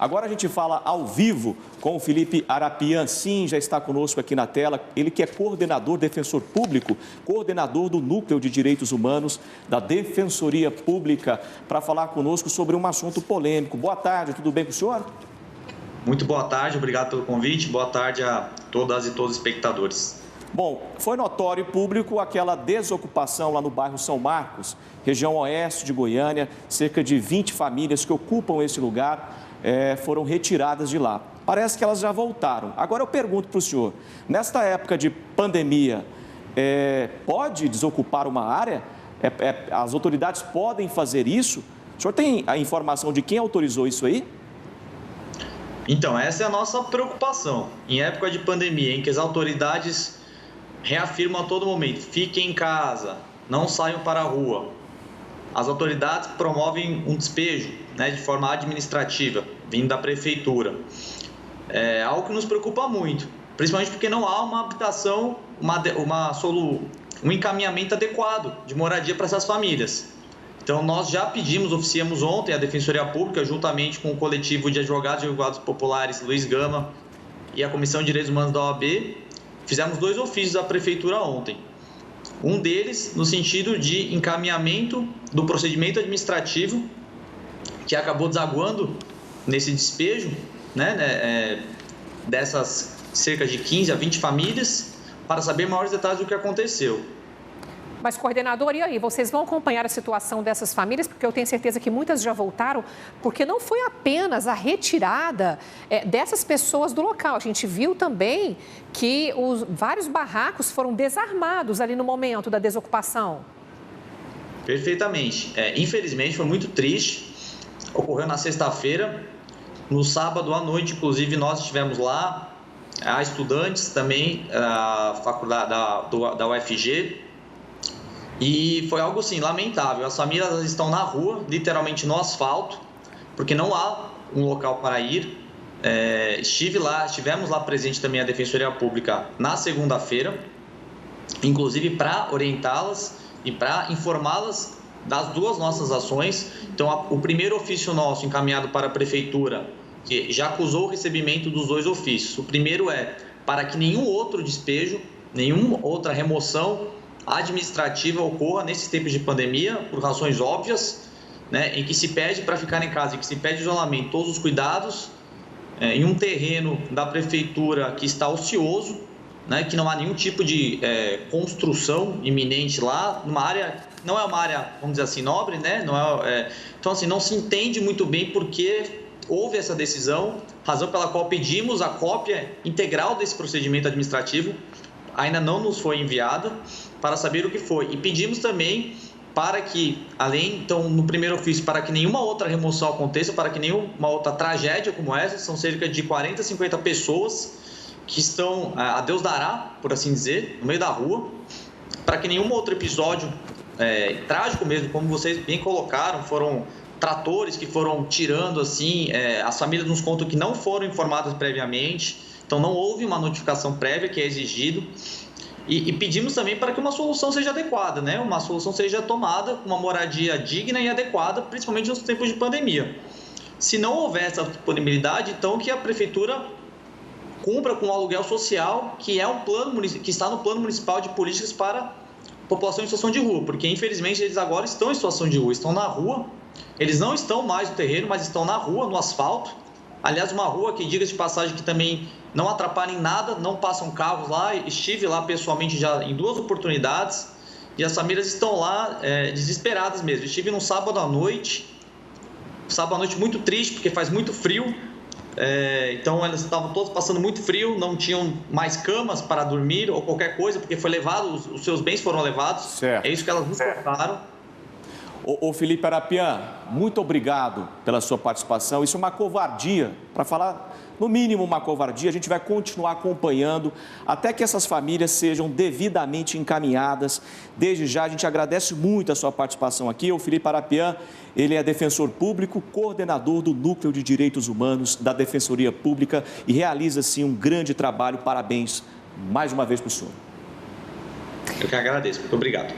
Agora a gente fala ao vivo com o Felipe Arapian, sim, já está conosco aqui na tela. Ele que é coordenador, defensor público, coordenador do Núcleo de Direitos Humanos da Defensoria Pública, para falar conosco sobre um assunto polêmico. Boa tarde, tudo bem com o senhor? Muito boa tarde, obrigado pelo convite. Boa tarde a todas e todos os espectadores. Bom, foi notório e público aquela desocupação lá no bairro São Marcos, região oeste de Goiânia. Cerca de 20 famílias que ocupam esse lugar foram retiradas de lá. Parece que elas já voltaram. Agora eu pergunto para o senhor, nesta época de pandemia, pode desocupar uma área? As autoridades podem fazer isso? O senhor tem a informação de quem autorizou isso aí? Então, essa é a nossa preocupação. Em época de pandemia, em que as autoridades reafirmam a todo momento, fiquem em casa, não saiam para a rua. As autoridades promovem um despejo, de forma administrativa, vindo da prefeitura. É algo que nos preocupa muito, principalmente porque não há uma habitação, um encaminhamento adequado de moradia para essas famílias. Então, nós já oficiamos ontem a Defensoria Pública, juntamente com o coletivo de advogados e advogados populares Luiz Gama e a Comissão de Direitos Humanos da OAB, fizemos 2 ofícios à Prefeitura ontem. Um deles no sentido de encaminhamento do procedimento administrativo, que acabou desaguando nesse despejo, dessas cerca de 15 a 20 famílias, para saber maiores detalhes do que aconteceu. Mas, coordenador, e aí? Vocês vão acompanhar a situação dessas famílias? Porque eu tenho certeza que muitas já voltaram, porque não foi apenas a retirada dessas pessoas do local. A gente viu também que vários barracos foram desarmados ali no momento da desocupação. Perfeitamente. Infelizmente, foi muito triste. Ocorreu na sexta-feira. No sábado à noite, inclusive, nós estivemos lá. Há estudantes também da faculdade da UFG. E foi algo assim, lamentável. As famílias estão na rua, literalmente no asfalto, porque não há um local para ir. Estivemos lá presente também a Defensoria Pública na segunda-feira, inclusive para orientá-las e para informá-las das 2 nossas ações. Então, o primeiro ofício nosso encaminhado para a Prefeitura, que já acusou o recebimento dos 2 ofícios. O primeiro é para que nenhum outro despejo, nenhuma outra remoção administrativa ocorra nesses tempos de pandemia, por razões óbvias, em que se pede para ficar em casa, em que se pede isolamento, todos os cuidados, em um terreno da prefeitura que está ocioso, que não há nenhum tipo de construção iminente lá, numa área, não é uma área, vamos dizer assim, nobre, então assim, não se entende muito bem por que houve essa decisão, razão pela qual pedimos a cópia integral desse procedimento administrativo, ainda não nos foi enviada, para saber o que foi. E pedimos também para que, então, no primeiro ofício, para que nenhuma outra remoção aconteça, para que nenhuma outra tragédia como essa, são cerca de 40, 50 pessoas que estão, a Deus dará, por assim dizer, no meio da rua, para que nenhum outro episódio trágico mesmo, como vocês bem colocaram, foram tratores que foram tirando, assim, as famílias nos contam que não foram informadas previamente, então não houve uma notificação prévia que é exigido. E pedimos também para que uma solução seja adequada, uma solução seja tomada com uma moradia digna e adequada, principalmente nos tempos de pandemia. Se não houver essa disponibilidade, então que a Prefeitura cumpra com o aluguel social, que está no Plano Municipal de Políticas para a População em Situação de Rua, porque infelizmente eles agora estão em situação de rua, estão na rua, eles não estão mais no terreno, mas estão na rua, no asfalto. Aliás, uma rua que, diga-se de passagem, que também não atrapalha em nada, não passam carros lá. Estive lá pessoalmente já em 2 oportunidades e as famílias estão lá desesperadas mesmo. Estive no sábado à noite muito triste, porque faz muito frio. Então, elas estavam todas passando muito frio, não tinham mais camas para dormir ou qualquer coisa, porque foi levado, os seus bens foram levados. Certo. É isso que elas nos contaram. Ô Felipe Arapian, muito obrigado pela sua participação. Isso é uma covardia, para falar, no mínimo uma covardia. A gente vai continuar acompanhando até que essas famílias sejam devidamente encaminhadas. Desde já, a gente agradece muito a sua participação aqui. O Felipe Arapian, ele é defensor público, coordenador do Núcleo de Direitos Humanos da Defensoria Pública e realiza, sim, um grande trabalho. Parabéns mais uma vez para o senhor. Eu que agradeço. Muito obrigado.